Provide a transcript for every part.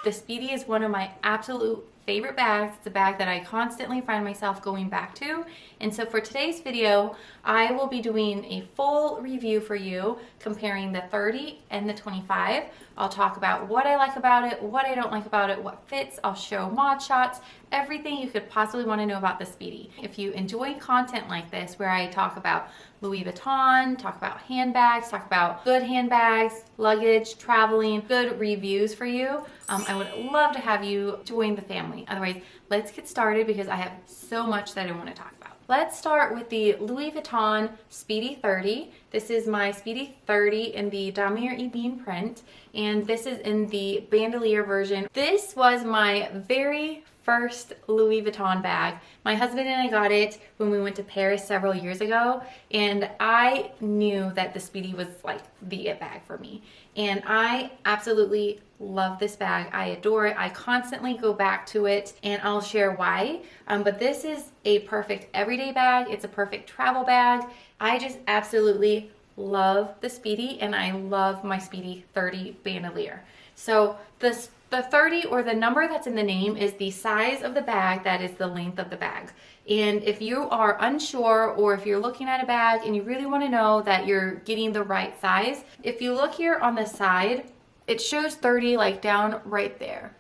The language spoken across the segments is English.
The Speedy is one of my absolute favorite bags. It's a bag that I constantly find myself going back to. And so for today's video, I will be doing a full review for you, comparing the 30 and the 25. I'll talk about what I like about it, what I don't like about it, what fits. I'll show mod shots, everything you could possibly want to know about the Speedy. If you enjoy content like this, where I talk about Louis Vuitton, talk about handbags, talk about good handbags, luggage, traveling, good reviews for you, I would love to have you join the family. Otherwise, let's get started because I have so much that I want to talk about. Let's start with the Louis Vuitton Speedy 30. This is my Speedy 30 in the Damier Ebene print, and this is in the bandolier version. This was my very first Louis Vuitton bag. My husband and I got it when we went to Paris several years ago, and I knew that the Speedy was like the it bag for me. And I absolutely love this bag. I adore it. I constantly go back to it, and I'll share why. But this is a perfect everyday bag. It's a perfect travel bag. I just absolutely love the Speedy, and I love my Speedy 30 bandolier. So the 30, or the number that's in the name, is the size of the bag. That is the length of the bag. And if you are unsure, or if you're looking at a bag and you really want to know that you're getting the right size, if you look here on the side, it shows 30 like down right there.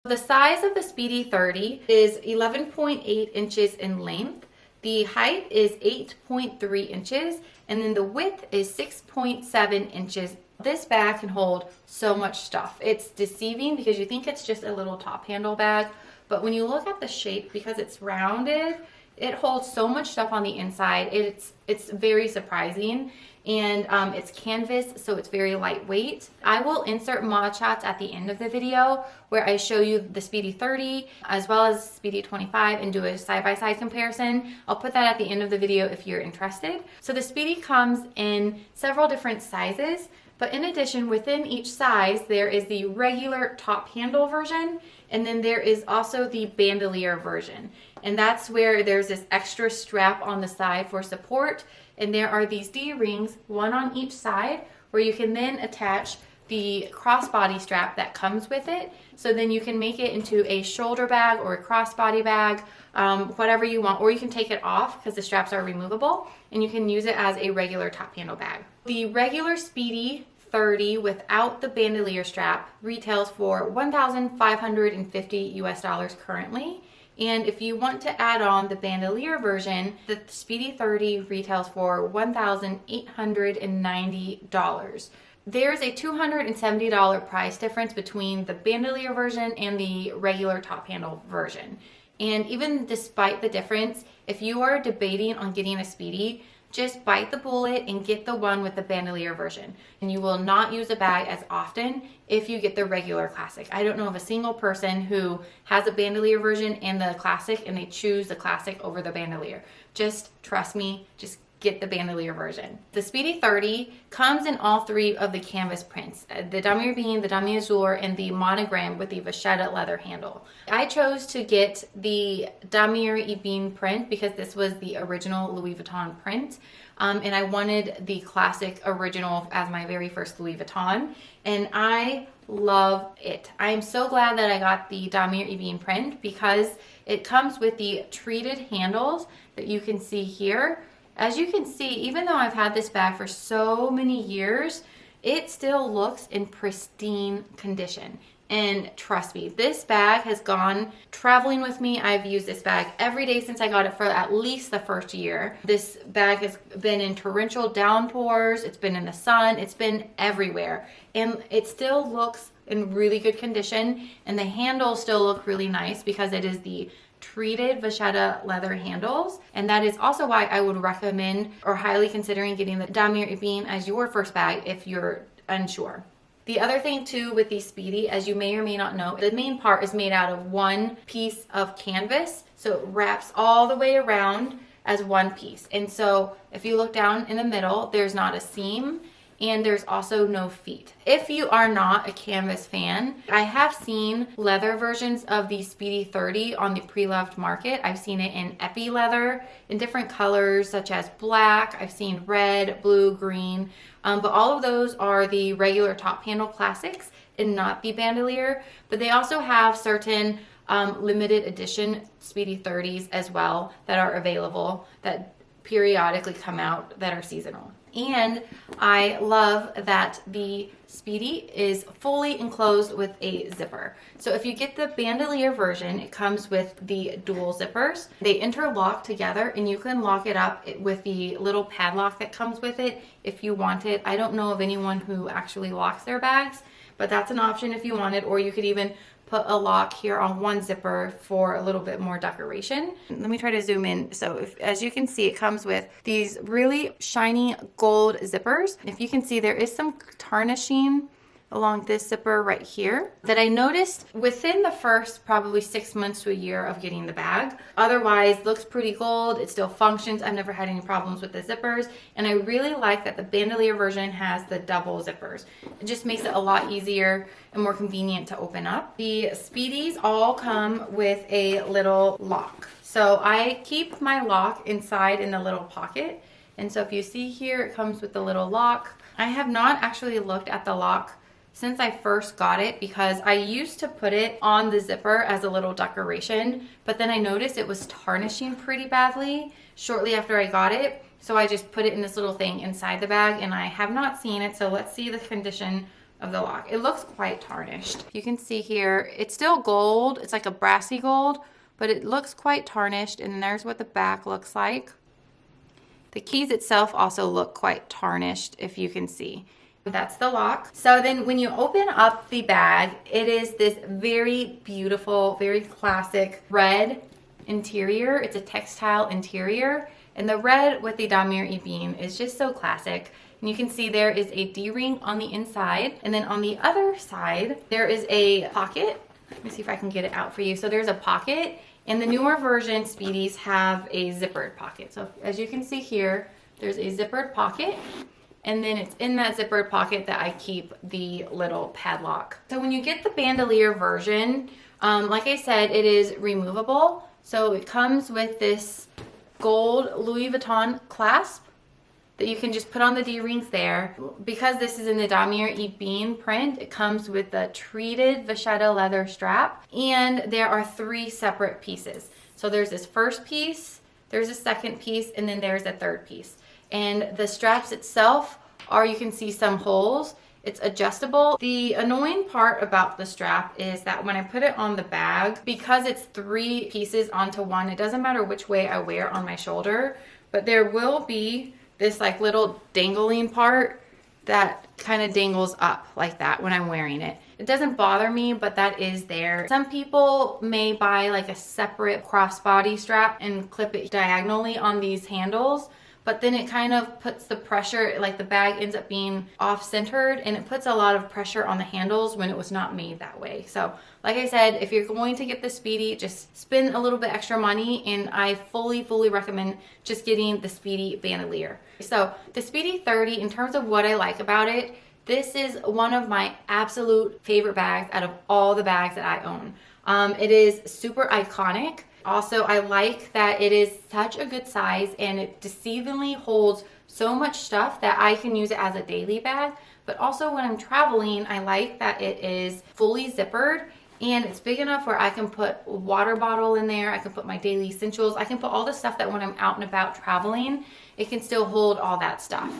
The size of the Speedy 30 is 11.8 inches in length. The height is 8.3 inches, and then the width is 6.7 inches. This bag can hold so much stuff. It's deceiving because you think it's just a little top handle bag, but when you look at the shape, because it's rounded, it holds so much stuff on the inside. It's very surprising, and it's canvas, so it's very lightweight. I will insert mod shots at the end of the video where I show you the Speedy 30 as well as Speedy 25 and do a side-by-side comparison. I'll put that at the end of the video if you're interested. So the Speedy comes in several different sizes, but in addition, within each size, there is the regular top handle version, and then there is also the bandolier version. And that's where there's this extra strap on the side for support, and there are these D-rings, one on each side, where you can then attach the crossbody strap that comes with it. So then you can make it into a shoulder bag or a crossbody bag, whatever you want, or you can take it off because the straps are removable, and you can use it as a regular top handle bag. The regular Speedy 30 without the bandolier strap retails for $1,550 US currently. And if you want to add on the bandolier version, the Speedy 30 retails for $1,890. There's a $270 price difference between the bandolier version and the regular top handle version. And even despite the difference, if you are debating on getting a Speedy, just bite the bullet and get the one with the bandolier version. And you will not use a bag as often if you get the regular classic. I don't know of a single person who has a bandolier version and the classic and they choose the classic over the bandolier. Just trust me, just get the bandolier version. The Speedy 30 comes in all three of the canvas prints, the Damier Ebene, the Damier Azur, and the Monogram with the vachetta leather handle. I chose to get the Damier Ebene print because this was the original Louis Vuitton print, and I wanted the classic original as my very first Louis Vuitton, and I love it. I am so glad that I got the Damier Ebene print because it comes with the treated handles that you can see here. As you can see, even though I've had this bag for so many years, it still looks in pristine condition. And trust me, this bag has gone traveling with me. I've used this bag every day since I got it for at least the first year. This bag has been in torrential downpours, it's been in the sun, it's been everywhere. And it still looks in really good condition, and the handles still look really nice because it is the treated vachetta leather handles, and that is also why I would recommend or highly considering getting the Damier Ebene as your first bag if you're unsure. The other thing too with the Speedy, as you may or may not know, the main part is made out of one piece of canvas, so it wraps all the way around as one piece. And so if you look down in the middle, there's not a seam, and there's also no feet. If you are not a canvas fan, I have seen leather versions of the Speedy 30 on the pre-loved market. I've seen it in epi leather in different colors such as black. I've seen red, blue, green, but all of those are the regular top handle classics and not the bandolier. But they also have certain limited edition Speedy 30s as well that are available that periodically come out that are seasonal. And I love that the Speedy is fully enclosed with a zipper. So if you get the bandolier version, it comes with the dual zippers. They interlock together and you can lock it up with the little padlock that comes with it if you want it. I don't know of anyone who actually locks their bags, but that's an option if you want it, or you could even put a lock here on one zipper for a little bit more decoration. Let me try to zoom in. So as you can see, it comes with these really shiny gold zippers. If you can see, there is some tarnishing along this zipper right here that I noticed within the first probably 6 months to a year of getting the bag. Otherwise, looks pretty gold. It still functions. I've never had any problems with the zippers, and I really like that the bandolier version has the double zippers. It just makes it a lot easier and more convenient to open up. The Speedies all come with a little lock. So I keep my lock inside in the little pocket. And so if you see here, it comes with the little lock. I have not actually looked at the lock since I first got it because I used to put it on the zipper as a little decoration, but then I noticed it was tarnishing pretty badly shortly after I got it. So I just put it in this little thing inside the bag, and I have not seen it. So let's see the condition of the lock. It looks quite tarnished. You can see here, it's still gold. It's like a brassy gold, but it looks quite tarnished, and there's what the back looks like. The keys itself also look quite tarnished, if you can see. That's the lock. So then when you open up the bag, it is this very beautiful, very classic red interior. It's a textile interior, and the red with the Damier Ebene is just so classic. And you can see there is a D-ring on the inside, and then on the other side there is a pocket. Let me see if I can get it out for you. So there's a pocket, and the newer version Speedies have a zippered pocket. So as you can see here, there's a zippered pocket. And then it's in that zippered pocket that I keep the little padlock. So when you get the bandolier version, like I said, it is removable. So it comes with this gold Louis Vuitton clasp that you can just put on the D-rings there. Because this is in the Damier Ebene print, it comes with the treated vachetta leather strap. And there are 3 separate pieces. So there's this first piece, there's a second piece, and then there's a third piece. And the straps itself are, you can see some holes. It's adjustable. The annoying part about the strap is that when I put it on the bag, because it's 3 pieces onto one, it doesn't matter which way I wear on my shoulder, but there will be this like little dangling part that kind of dangles up like that when I'm wearing it. It doesn't bother me, but that is there. Some people may buy like a separate crossbody strap and clip it diagonally on these handles, but then it kind of puts the pressure, like the bag ends up being off-centered, and it puts a lot of pressure on the handles when it was not made that way. So like I said, if you're going to get the Speedy, just spend a little bit extra money, and I fully recommend just getting the Speedy bandolier. So the Speedy 30, in terms of what I like about it, this is one of my absolute favorite bags out of all the bags that I own. It is super iconic. Also, I like that it is such a good size, and it deceivingly holds so much stuff that I can use it as a daily bag. But also when I'm traveling, I like that it is fully zippered, and it's big enough where I can put a water bottle in there. I can put my daily essentials. I can put all the stuff that when I'm out and about traveling, it can still hold all that stuff.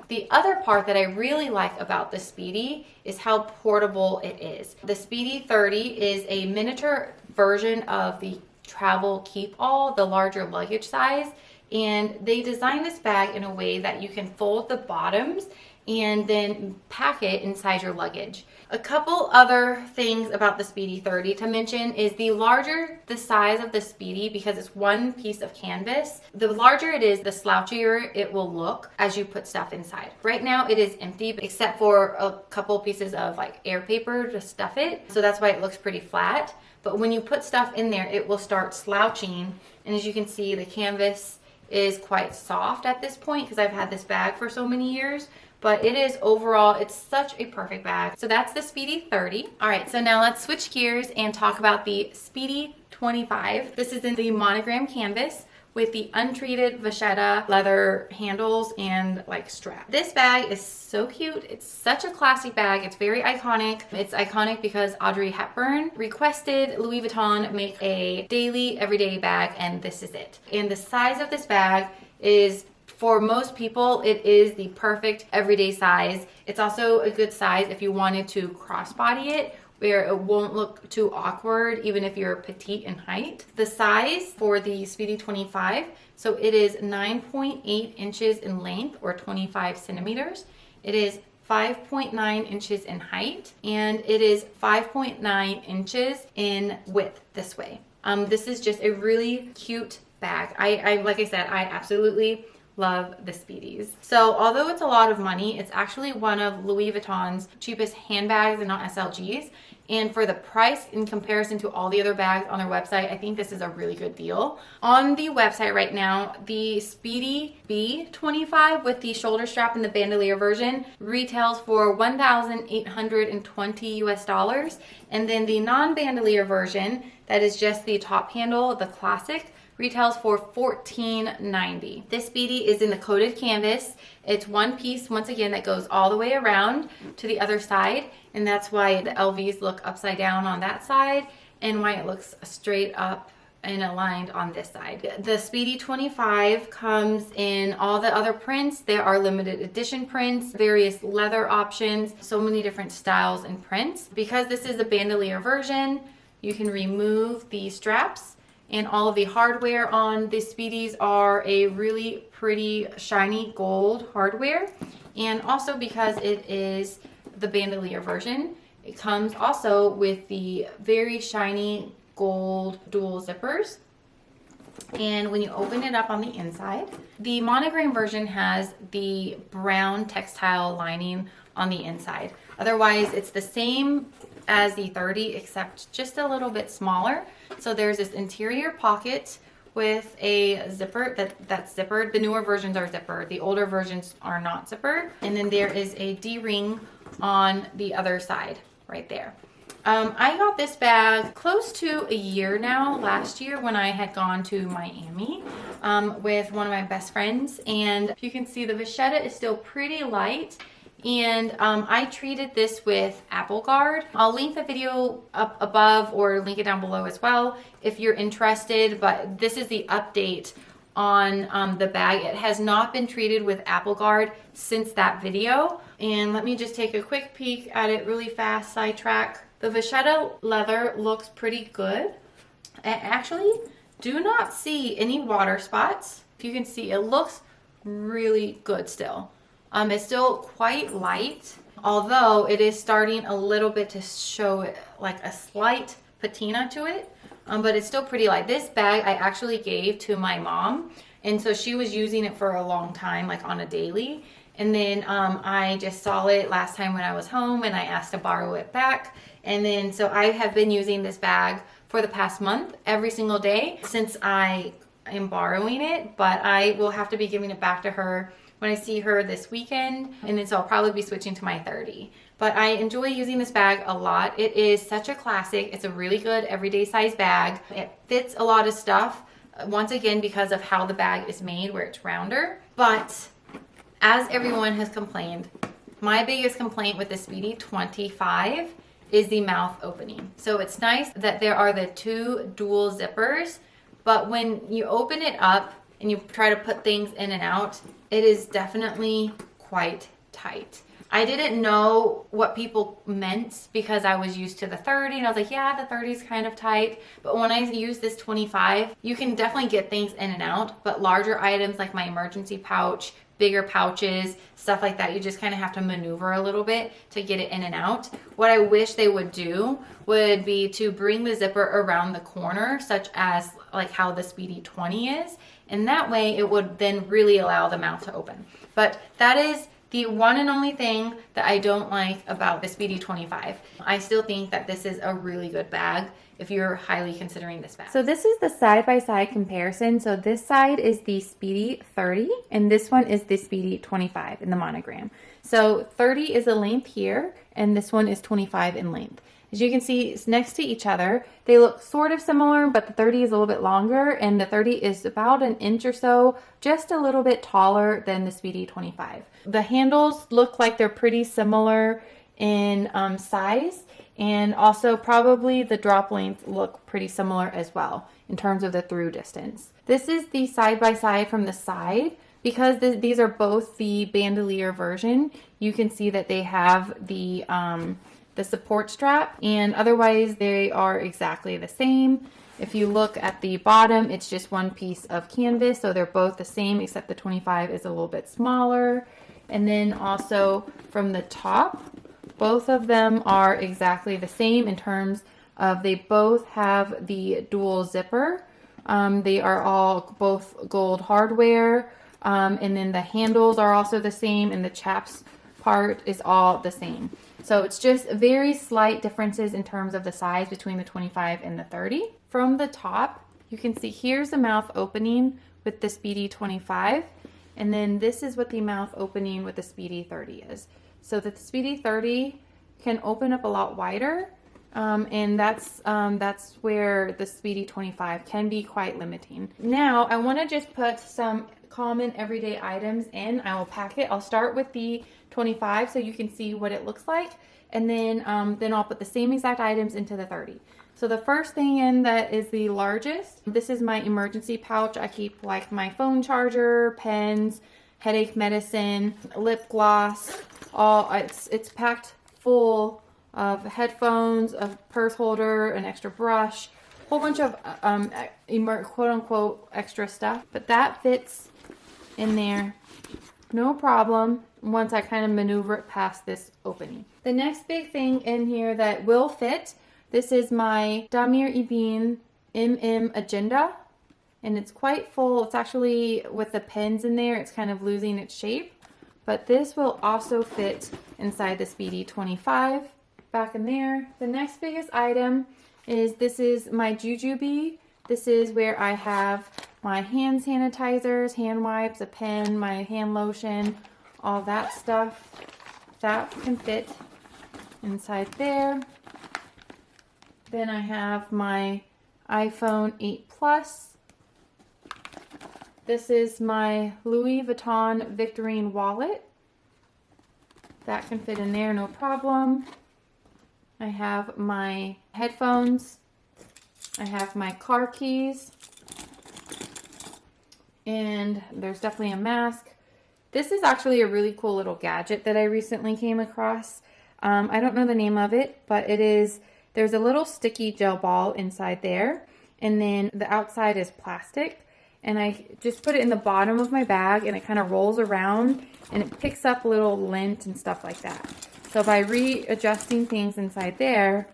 The other part that I really like about the Speedy is how portable it is. The Speedy 30 is a miniature version of the travel keep all, the larger luggage size, and they designed this bag in a way that you can fold the bottoms and then pack it inside your luggage. A couple other things about the Speedy 30 to mention is the larger the size of the Speedy, because it's one piece of canvas, the larger it is, the slouchier it will look as you put stuff inside. Right now it is empty except for a couple pieces of like air paper to stuff it, so that's why it looks pretty flat. But when you put stuff in there, it will start slouching, and as you can see, the canvas is quite soft at this point because I've had this bag for so many years. but it is overall, it's such a perfect bag. So that's the Speedy 30. All right, so now let's switch gears and talk about the Speedy 25. This is in the Monogram canvas with the untreated vachetta leather handles and like strap. This bag is so cute. It's such a classic bag. It's very iconic. It's iconic because Audrey Hepburn requested Louis Vuitton make a daily, everyday bag, and this is it. And the size of this bag is, for most people, it is the perfect everyday size. It's also a good size if you wanted to crossbody it, where it won't look too awkward even if you're petite in height. The size for the Speedy 25, so it is 9.8 inches in length or 25 centimeters. It is 5.9 inches in height, and it is 5.9 inches in width this way. This is just a really cute bag. I like I said, I absolutely love the Speedys. So although it's a lot of money, it's actually one of Louis Vuitton's cheapest handbags and not SLGs. And for the price in comparison to all the other bags on their website, I think this is a really good deal. On the website right now, the Speedy B25 with the shoulder strap and the bandolier version retails for $1,820 US. And then the non-bandolier version, that is just the top handle, the classic, retails for $14.90. This Speedy is in the coated canvas. It's one piece, once again, that goes all the way around to the other side, and that's why the LVs look upside down on that side and why it looks straight up and aligned on this side. The Speedy 25 comes in all the other prints. There are limited edition prints, various leather options, so many different styles and prints. Because this is a bandolier version, you can remove the straps, and all of the hardware on the Speedys are a really pretty shiny gold hardware. And also because it is the bandolier version, it comes also with the very shiny gold dual zippers. And when you open it up on the inside, the Monogram version has the brown textile lining on the inside. Otherwise, it's the same as the 30, except just a little bit smaller. So there's this interior pocket with a zipper that's zippered. The newer versions are zippered. The older versions are not zippered. And then there is a D-ring on the other side right there. I got this bag close to a year now, last year when I had gone to Miami with one of my best friends. And you can see the vachetta is still pretty light. And I treated this with Apple Garde. I'll link the video up above or link it down below as well if you're interested, but this is the update on the bag. It has not been treated with Apple Garde since that video. And let me just take a quick peek at it really fast, sidetrack. The vachetta leather looks pretty good. I actually do not see any water spots. If you can see, it looks really good still. It's still quite light, although it is starting a little bit to show like a slight patina to it, but it's still pretty light. This bag I actually gave to my mom, and so she was using it for a long time, like on a daily. And then I just saw it last time when I was home and I asked to borrow it back. And then so I have been using this bag for the past month every single day since I am borrowing it, but I will have to be giving it back to her when I see her this weekend, and then so I'll probably be switching to my 30. But I enjoy using this bag a lot. It is such a classic. It's a really good everyday size bag. It fits a lot of stuff, once again because of how the bag is made, where it's rounder. But as everyone has complained, my biggest complaint with the Speedy 25 is the mouth opening. So it's nice that there are the two dual zippers, but when you open it up and you try to put things in and out, it is definitely quite tight. I didn't know what people meant because I was used to the 30 and I was like, yeah, the 30 is kind of tight. But when I use this 25, you can definitely get things in and out, but larger items like my emergency pouch, bigger pouches, stuff like that, you just kind of have to maneuver a little bit to get it in and out. What I wish they would do would be to bring the zipper around the corner, such as like how the Speedy 20 is, and that way it would then really allow the mouth to open. But that is The one and only thing that I don't like about the Speedy 25, I still think that this is a really good bag if you're highly considering this bag. So this is the side-by-side comparison. So this side is the Speedy 30 and this one is the Speedy 25 in the Monogram. So 30 is the length here and this one is 25 in length. As you can see, it's next to each other. They look sort of similar, but the 30 is a little bit longer and the 30 is about an inch or so, just a little bit taller than the Speedy 25. The handles look like they're pretty similar in size, and also probably the drop length look pretty similar as well in terms of the through distance. This is the side-by-side from the side. Because these are both the bandolier version, you can see that they have the support strap, and otherwise they are exactly the same. If you look at the bottom, it's just one piece of canvas, so they're both the same except the 25 is a little bit smaller. And then also from the top, both of them are exactly the same in terms of they both have the dual zipper. They are all both gold hardware, and then the handles are also the same, and the chaps part is all the same. So it's just very slight differences in terms of the size between the 25 and the 30. From the top, you can see here's the mouth opening with the Speedy 25, and then this is what the mouth opening with the Speedy 30 is. So the Speedy 30 can open up a lot wider, and that's where the Speedy 25 can be quite limiting. Now I want to just put some common everyday items in. I will pack it. I'll start with the 25 so you can see what it looks like, and then I'll put the same exact items into the 30. So the first thing in that is the largest. This is my emergency pouch. I keep like my phone charger, pens, headache medicine, lip gloss. It's packed full of headphones, a purse holder, an extra brush, a whole bunch of quote unquote extra stuff. But that fits in there no problem once I kind of maneuver it past this opening. The next big thing in here that will fit, this is my Damier Ebene Agenda, and it's quite full. It's actually, with the pens in there, it's kind of losing its shape, but this will also fit inside the Speedy 25 back in there. The next biggest item is, this is my Jujube. This is where I have my hand sanitizers, hand wipes, a pen, my hand lotion, all that stuff. That can fit inside there. Then I have my iPhone 8 Plus. This is my Louis Vuitton Victorine wallet. That can fit in there, no problem. I have my headphones. I have my car keys. And there's definitely a mask. This is actually a really cool little gadget that I recently came across. I don't know the name of it, but it is, there's a little sticky gel ball inside there, and then the outside is plastic, and I just put it in the bottom of my bag, and it kind of rolls around and it picks up little lint and stuff like that. So by readjusting things inside there,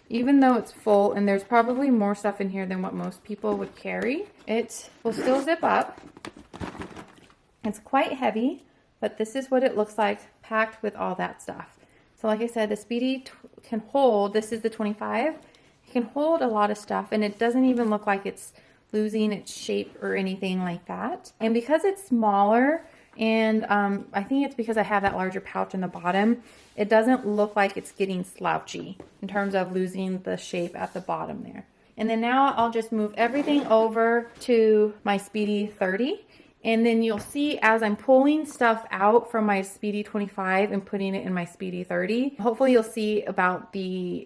even though it's full and there's probably more stuff in here than what most people would carry, it will still zip up. It's quite heavy, but this is what it looks like packed with all that stuff. So like I said, the Speedy can hold, this is the 25, it can hold a lot of stuff, and it doesn't even look like it's losing its shape or anything like that. And because it's smaller, and I think it's because I have that larger pouch in the bottom, it doesn't look like it's getting slouchy in terms of losing the shape at the bottom there. And then now I'll just move everything over to my Speedy 30. And then you'll see as I'm pulling stuff out from my Speedy 25 and putting it in my Speedy 30, hopefully you'll see about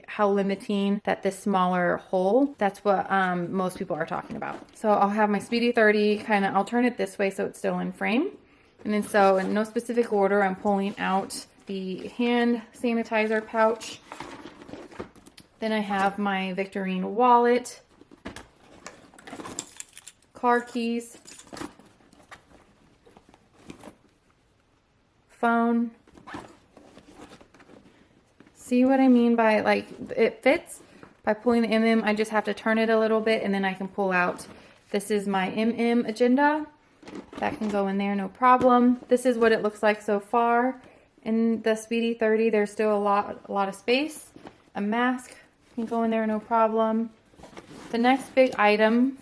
how limiting that this smaller hole, that's what most people are talking about. So I'll have my Speedy 30, I'll turn it this way so it's still in frame. And then so in no specific order, I'm pulling out the hand sanitizer pouch. Then I have my Victorine wallet, car keys, phone. See what I mean by, like, it fits by pulling the MM. I just have to turn it a little bit and then I can pull out. This is my MM Agenda. That can go in there, no problem. This is what it looks like so far. In the Speedy 30, there's still a lot of space. A mask can go in there, no problem. The next big item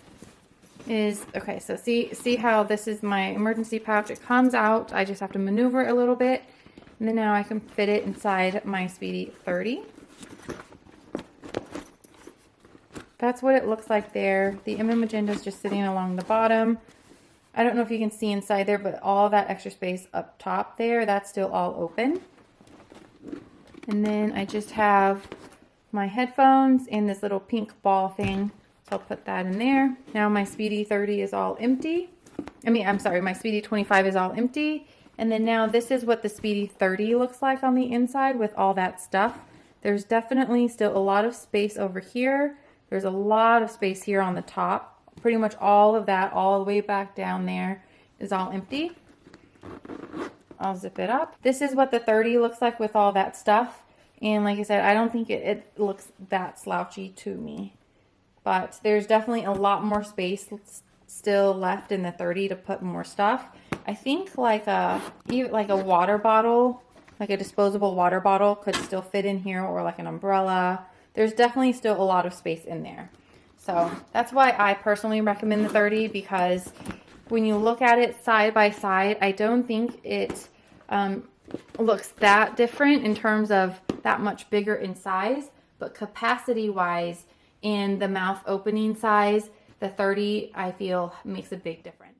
is, okay, so see how this is my emergency pouch. It comes out. I just have to maneuver a little bit. And then now I can fit it inside my Speedy 30. That's what it looks like there. The magenta is just sitting along the bottom. I don't know if you can see inside there, but all that extra space up top there, that's still all open. And then I just have my headphones and this little pink ball thing. So I'll put that in there. Now my Speedy 30 is all empty. I'm sorry, my Speedy 25 is all empty. And then now this is what the Speedy 30 looks like on the inside with all that stuff. There's definitely still a lot of space over here. There's a lot of space here on the top. Pretty much all of that, all the way back down there, is all empty. I'll zip it up. This is what the 30 looks like with all that stuff. And like I said, I don't think it looks that slouchy to me. But there's definitely a lot more space still left in the 30 to put more stuff. I think like a water bottle, like a disposable water bottle could still fit in here, or like an umbrella. There's definitely still a lot of space in there. So that's why I personally recommend the 30, because when you look at it side by side, I don't think it looks that different in terms of that much bigger in size, but capacity wise and the mouth opening size, the 30 I feel makes a big difference.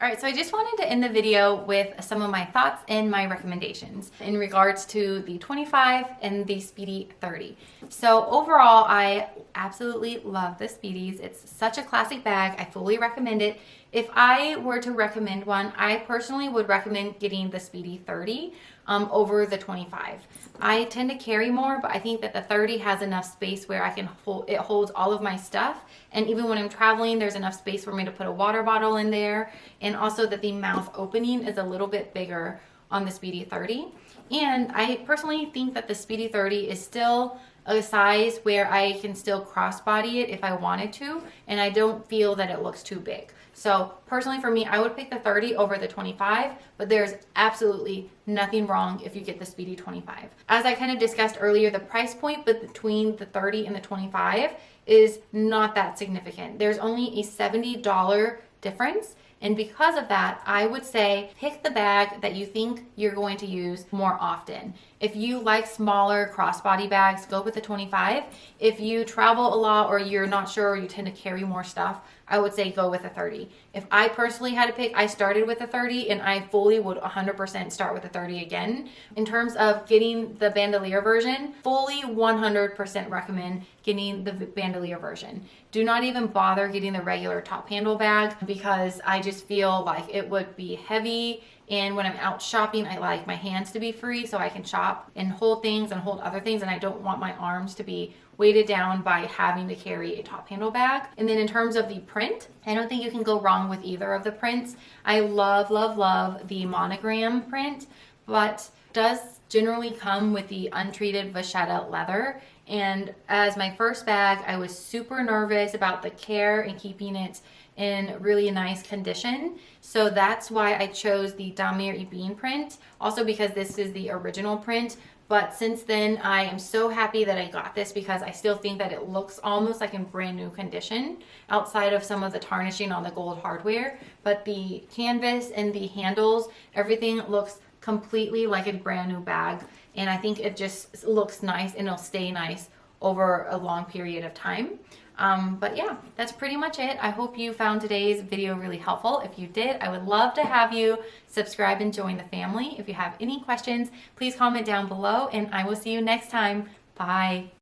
Alright, so I just wanted to end the video with some of my thoughts and my recommendations in regards to the 25 and the Speedy 30. So overall, I absolutely love the Speedys. It's such a classic bag. I fully recommend it. If I were to recommend one, I personally would recommend getting the Speedy 30 over the 25. I tend to carry more, but I think that the 30 has enough space where I can hold, it holds all of my stuff. And even when I'm traveling, there's enough space for me to put a water bottle in there. And also that the mouth opening is a little bit bigger on the Speedy 30. And I personally think that the Speedy 30 is still a size where I can still crossbody it if I wanted to, and I don't feel that it looks too big. So personally for me, I would pick the 30 over the 25, but there's absolutely nothing wrong if you get the Speedy 25. As I kind of discussed earlier, the price point between the 30 and the 25 is not that significant. There's only a $70 difference. And because of that, I would say pick the bag that you think you're going to use more often. If you like smaller crossbody bags, go with the 25. If you travel a lot or you're not sure or you tend to carry more stuff, I would say go with a 30. If I personally had to pick, I started with a 30 and I fully would 100% start with a 30 again. In terms of getting the bandolier version, fully 100% recommend getting the bandolier version. Do not even bother getting the regular top handle bag because I just feel like it would be heavy, and when I'm out shopping, I like my hands to be free so I can shop and hold things and hold other things, and I don't want my arms to be weighted down by having to carry a top handle bag. And then in terms of the print, I don't think you can go wrong with either of the prints. I love, love, love the Monogram print, but does generally come with the untreated vachetta leather. And as my first bag, I was super nervous about the care and keeping it in really nice condition. So that's why I chose the Damier Ebene print. Also because this is the original print. But since then, I am so happy that I got this because I still think that it looks almost like in brand new condition outside of some of the tarnishing on the gold hardware. But the canvas and the handles, everything looks completely like a brand new bag. And I think it just looks nice and it'll stay nice over a long period of time. But yeah, that's pretty much it. I hope you found today's video really helpful. If you did, I would love to have you subscribe and join the family. If you have any questions, please comment down below and I will see you next time. Bye.